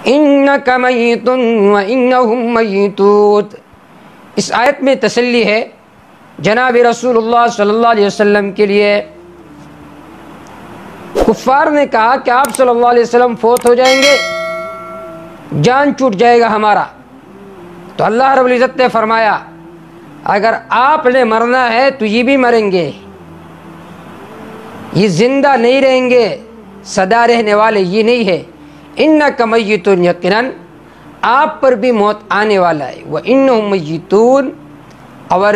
انک میت وانہم میتون۔ اس آیت میں تسلی ہے جناب رسول اللہ صلی اللہ علیہ وسلم کے لیے۔ کفار نے کہا کہ آپ صلی اللہ علیہ وسلم فوت ہو جائیں گے، جان چھوٹ جائے گا ہمارا، تو اللہ رب العزت نے فرمایا اگر آپ نے مرنا ہے تو یہ بھی مریں گے، یہ زندہ نہیں رہیں گے، سدا رہنے والے یہ نہیں ہے۔ انک میتون، یقیناً آپ پر بھی موت آنے والا ہے، وانہم میتون، اور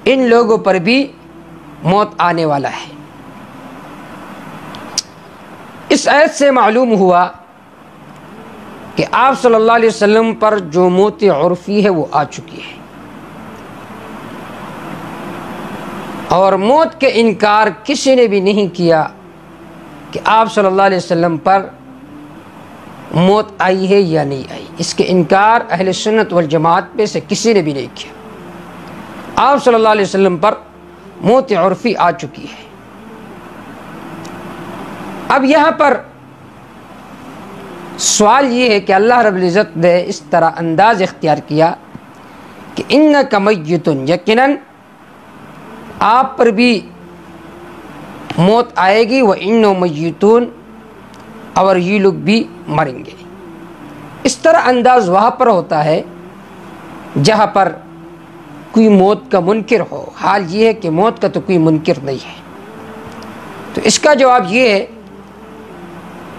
ان لوگوں پر بھی موت آنے والا ہے۔ اس آیت سے معلوم ہوا کہ آپ صلی اللہ علیہ وسلم پر جو موت عرفی ہے وہ آ چکی ہے، اور موت کے انکار کسی نے بھی نہیں کیا کہ آپ صلی اللہ علیہ وسلم پر موت آئی ہے یا نہیں آئی۔ اس کے انکار اہل سنت والجماعت میں سے کسی نے بھی نہیں کیا۔ آپ صلی اللہ علیہ وسلم پر موت عرفی آ چکی ہے۔ اب یہاں پر سوال یہ ہے کہ اللہ رب العزت نے اس طرح انداز اختیار کیا کہ انک میتون، یقیناً آپ پر بھی موت آئے گی، وانہم میتون، اور یہ لوگ بھی مریں گے۔ اس طرح انداز وہاں پر ہوتا ہے جہاں پر کوئی موت کا منکر ہو۔ حال یہ ہے کہ موت کا تو کوئی منکر نہیں ہے، تو اس کا جواب یہ ہے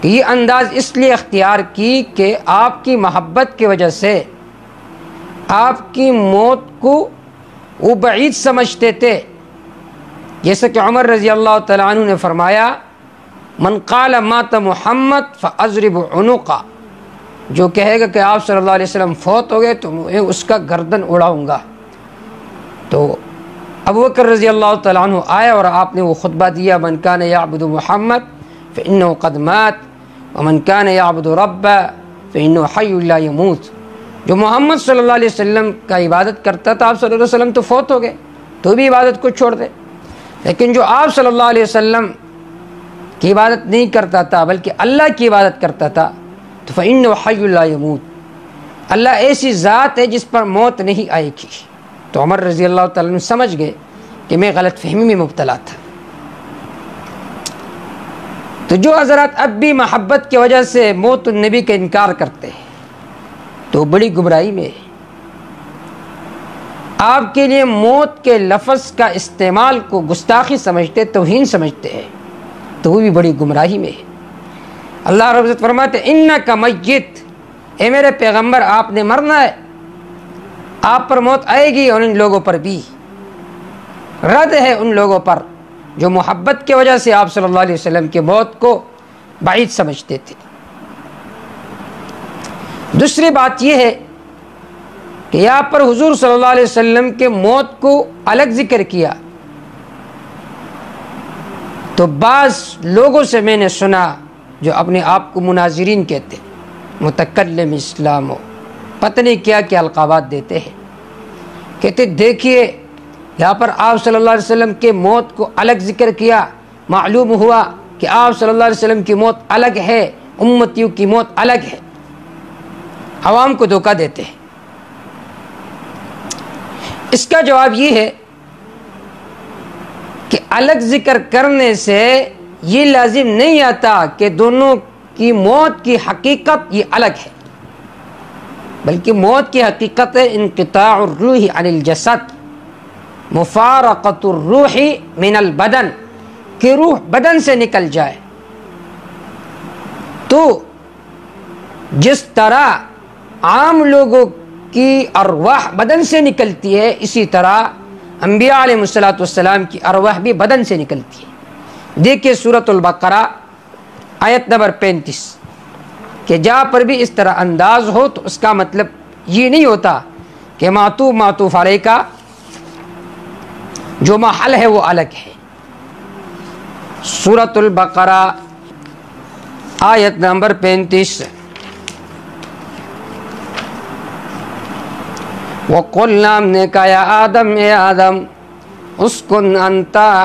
کہ یہ انداز اس لیے اختیار کی کہ آپ کی محبت کی وجہ سے آپ کی موت کو وہ بعید سمجھتے تھے، جیسا کہ عمر رضی اللہ تعالیٰ عنہ نے فرمایا من قال مات محمد فاضرب عنقہ، جو کہے گا کہ آپ صلی اللہ علیہ وسلم فوت ہو گئے تو میں اس کا گردن اڑاؤں گا۔ تو ابوبکر رضی اللہ تعالیٰ عنہ آیا اور آپ نے وہ خطبہ دیا من کان یعبد محمد فانہ قد مات ومن کان یعبد ربہ فانہ حی لا یموت۔ جو محمد صلی اللہ علیہ وسلم کا عبادت کرتا تھا، آپ صلی اللہ علیہ وسلم تو فوت ہو گئے، تو بھی عبادت کو چھوڑ دے، لیکن جو آپ صلی اللہ علیہ وسلم کی عبادت نہیں کرتا تھا بلکہ اللہ کی عبادت کرتا تھا تو فإنہ حی لا یموت، اللہ ایسی ذات ہے جس پر موت نہیں آئے گی۔ تو عمر رضی اللہ تعالیٰ عنہ سمجھ گئے کہ میں غلط فہمی میں مبتلا تھا۔ تو جو حضرات اب بھی محبت کی وجہ سے موت النبی کا انکار کرتے ہیں تو بڑی گمراہی میں ہے۔ آپ کے لیے موت کے لفظ کا استعمال کو گستاخی سمجھتے، توہین سمجھتے ہیں، تو وہ بھی بڑی گمراہی میں ہے۔ اللہ رب العزت فرماتے انک میت، اے میرے پیغمبر آپ نے مرنا ہے، آپ پر موت آئے گی، اور ان لوگوں پر بھی رد ہے، ان لوگوں پر جو محبت کی وجہ سے آپ صلی اللہ علیہ وسلم کی موت کو بعید سمجھتے تھے۔ دوسری بات یہ ہے کہ یہاں پر حضور صلی اللہ علیہ وسلم کے موت کو الگ ذکر کیا، تو بعض لوگوں سے میں نے سنا جو اپنے آپ کو مناظرین کہتے، متکلم اسلام ہو، پتہ نہیں کیا کیا القابات دیتے ہیں، کہتے دیکھیے یہاں پر آپ صلی اللہ علیہ وسلم کے موت کو الگ ذکر کیا، معلوم ہوا کہ آپ صلی اللہ علیہ وسلم کی موت الگ ہے، امتیوں کی موت الگ ہے، عوام کو دھوکہ دیتے ہیں۔ اس کا جواب یہ ہے کہ الگ ذکر کرنے سے یہ لازم نہیں آتا کہ دونوں کی موت کی حقیقت یہ الگ ہے، بلکہ موت کی حقیقت ہے انقطاع الروح عن الجسد، مفارقت الروح من البدن، کہ روح بدن سے نکل جائے۔ تو جس طرح عام لوگوں کی ارواح بدن سے نکلتی ہے، اسی طرح انبیاء علیہ السلام کی ارواح بھی بدن سے نکلتی ہے۔ دیکھیے سورۃ البقرہ آیت نمبر 35 کہ جہاں پر بھی اس طرح انداز ہو تو اس کا مطلب یہ نہیں ہوتا کہ معطوف علیہ کا جو محل ہے وہ الگ ہے۔ سورۃ البقرہ آیت نمبر 35 وَقُلْنَا ہم نے کہا یا آدم، اے آدم، اسکن انتا،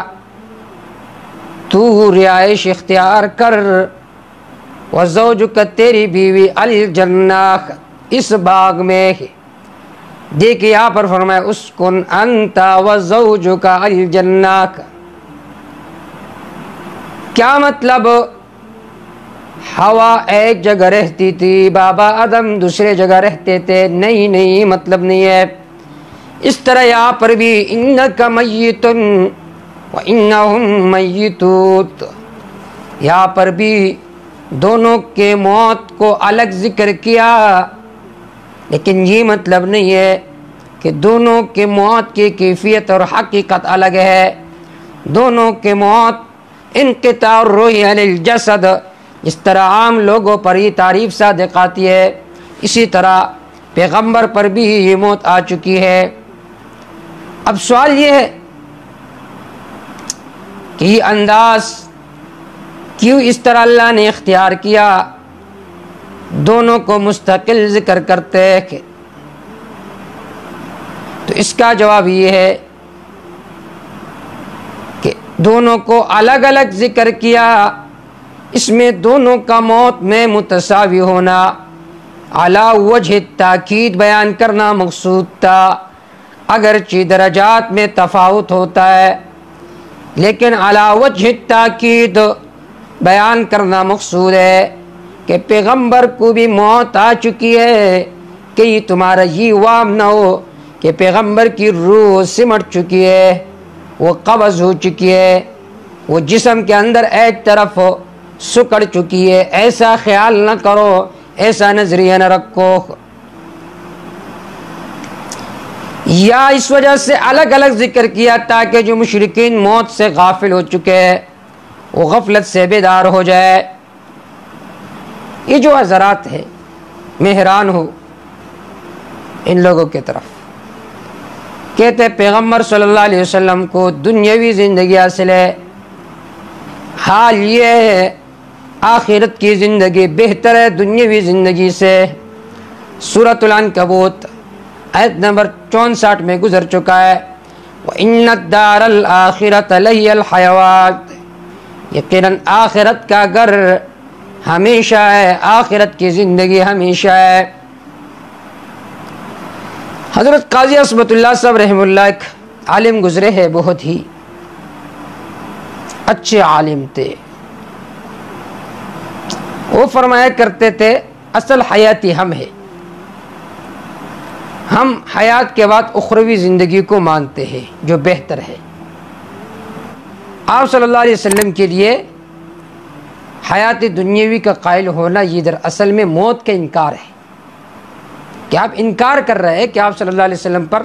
تو رہائش اختیار کر، وزوجک تیری بیوی الجنہ اس باغ میں ہے۔ دیکھیں یہاں پر فرمایا اسکن انت وزوجک الجنہ، کیا مطلب؟ ہوا ایک جگہ رہتی تھی، بابا آدم دوسرے جگہ رہتے تھے؟ نہیں، مطلب نہیں ہے۔ اس طرح یہاں پر بھی انک میت وانہم میتون، یہاں پر بھی دونوں کے موت کو الگ ذکر کیا، لیکن یہ مطلب نہیں ہے کہ دونوں کے موت کی کیفیت اور حقیقت الگ ہے۔ دونوں کے موت انقطاع الروح عن الجسد، جس طرح عام لوگوں پر یہ تعریف صادق آتی ہے، اسی طرح پیغمبر پر بھی یہ موت آ چکی ہے۔ اب سوال یہ ہے کہ یہ انداز کیوں اس طرح اللہ نے اختیار کیا، دونوں کو مستقل ذکر کرتے ہیں؟ تو اس کا جواب یہ ہے کہ دونوں کو الگ الگ ذکر کیا، اس میں دونوں کا موت میں متساوی ہونا علی وجہ تاکید بیان کرنا مقصود تھا۔ اگرچہ درجات میں تفاوت ہوتا ہے، لیکن علی وجہ تاکید بیان کرنا مقصود ہے کہ پیغمبر کو بھی موت آ چکی ہے، کہ یہ تمہارا یہ وام نہ ہو کہ پیغمبر کی روح سمٹ چکی ہے، وہ قبض ہو چکی ہے، وہ جسم کے اندر ایک طرف سکڑ چکی ہے۔ ایسا خیال نہ کرو، ایسا نظریہ نہ رکھو۔ یا اس وجہ سے الگ الگ ذکر کیا تاکہ جو مشرکین موت سے غافل ہو چکے ہیں وہ غفلت سے بیدار ہو جائے۔ یہ جو حضرات ہیں، میں حیران ہوں ان لوگوں کی طرف، کہتے پیغمبر صلی اللہ علیہ وسلم کو دنیاوی زندگی حاصل ہے، حال یہ ہے آخرت کی زندگی بہتر ہے دنیاوی زندگی سے۔ سورۃ العنکبوت آیت نمبر 64 میں گزر چکا ہے، وَإِنَّ الدَّارَ الْآخِرَةَ لَهِيَ الْحَيَوَانُ، یقیناً آخرت کا گھر ہمیشہ ہے، آخرت کی زندگی ہمیشہ ہے۔ حضرت قاضی عصمت اللہ صاحب رحمہ اللہ ایک عالم گزرے ہیں، بہت ہی اچھے عالم تھے۔ وہ فرمایا کرتے تھے اصل حیاتی ہم ہے، ہم حیات کے بعد اخروی زندگی کو مانتے ہیں جو بہتر ہے۔ آپ صلی اللہ علیہ وسلم کے لیے حیات دنیاوی کا قائل ہونا یہ دراصل میں موت کا انکار ہے، کہ آپ انکار کر رہے ہیں کہ آپ صلی اللہ علیہ وسلم پر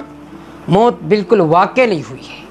موت بالکل واقع نہیں ہوئی ہے۔